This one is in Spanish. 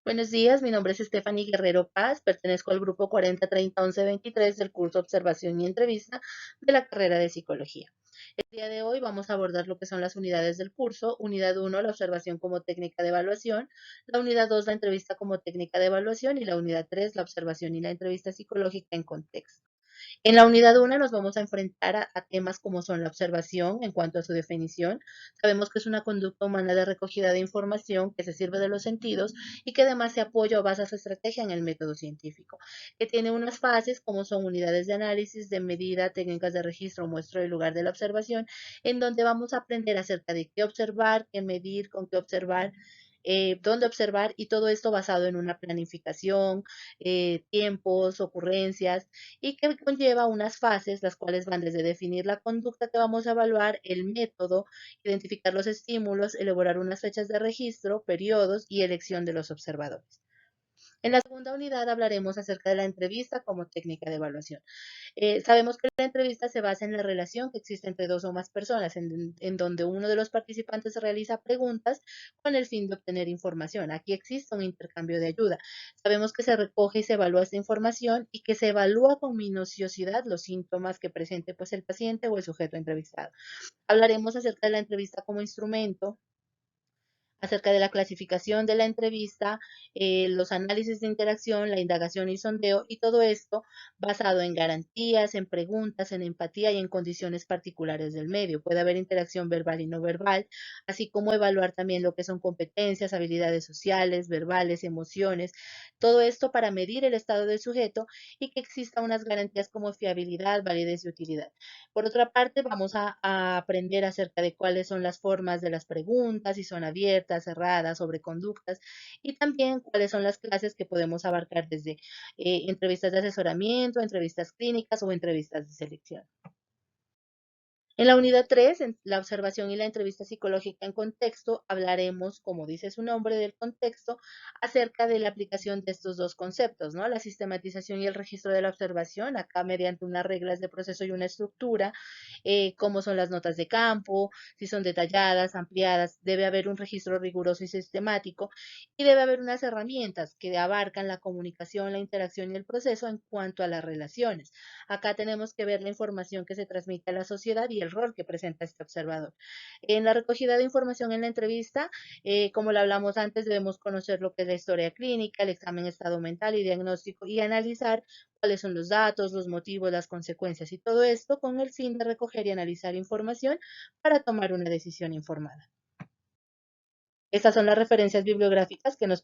Buenos días, mi nombre es Stephanie Guerrero Paz, pertenezco al grupo 40301123 del curso Observación y Entrevista de la carrera de Psicología. El día de hoy vamos a abordar lo que son las unidades del curso. Unidad 1, la observación como técnica de evaluación. La unidad 2, la entrevista como técnica de evaluación. Y la unidad 3, la observación y la entrevista psicológica en contexto. En la unidad 1 nos vamos a enfrentar a temas como son la observación en cuanto a su definición. Sabemos que es una conducta humana de recogida de información que se sirve de los sentidos y que además se apoya o basa su estrategia en el método científico, que tiene unas fases como son unidades de análisis, de medida, técnicas de registro, muestro del lugar de la observación, en donde vamos a aprender acerca de qué observar, qué medir, con qué observar, dónde observar y todo esto basado en una planificación, tiempos, ocurrencias y que conlleva unas fases, las cuales van desde definir la conducta que vamos a evaluar, el método, identificar los estímulos, elaborar unas fechas de registro, periodos y elección de los observadores. En la segunda unidad hablaremos acerca de la entrevista como técnica de evaluación. Sabemos que la entrevista se basa en la relación que existe entre dos o más personas, en donde uno de los participantes realiza preguntas con el fin de obtener información. Aquí existe un intercambio de ayuda. Sabemos que se recoge y se evalúa esta información y que se evalúa con minuciosidad los síntomas que presente pues, el paciente o el sujeto entrevistado. Hablaremos acerca de la entrevista como instrumento, acerca de la clasificación de la entrevista, los análisis de interacción, la indagación y sondeo, y todo esto basado en garantías, en preguntas, en empatía y en condiciones particulares del medio. Puede haber interacción verbal y no verbal, así como evaluar también lo que son competencias, habilidades sociales, verbales, emociones, todo esto para medir el estado del sujeto y que exista unas garantías como fiabilidad, validez y utilidad. Por otra parte, vamos a aprender acerca de cuáles son las formas de las preguntas, si son abiertas, cerradas, sobre conductas, y también cuáles son las clases que podemos abarcar desde entrevistas de asesoramiento, entrevistas clínicas o entrevistas de selección. En la unidad 3, en la observación y la entrevista psicológica en contexto, hablaremos, como dice su nombre, del contexto, acerca de la aplicación de estos dos conceptos, ¿no? La sistematización y el registro de la observación, acá mediante unas reglas de proceso y una estructura, cómo son las notas de campo, si son detalladas, ampliadas, debe haber un registro riguroso y sistemático, y debe haber unas herramientas que abarcan la comunicación, la interacción y el proceso en cuanto a las relaciones. Acá tenemos que ver la información que se transmite a la sociedad y el rol que presenta este observador. En la recogida de información en la entrevista, como lo hablamos antes, debemos conocer lo que es la historia clínica, el examen estado mental y diagnóstico y analizar cuáles son los datos, los motivos, las consecuencias y todo esto con el fin de recoger y analizar información para tomar una decisión informada. Estas son las referencias bibliográficas que nos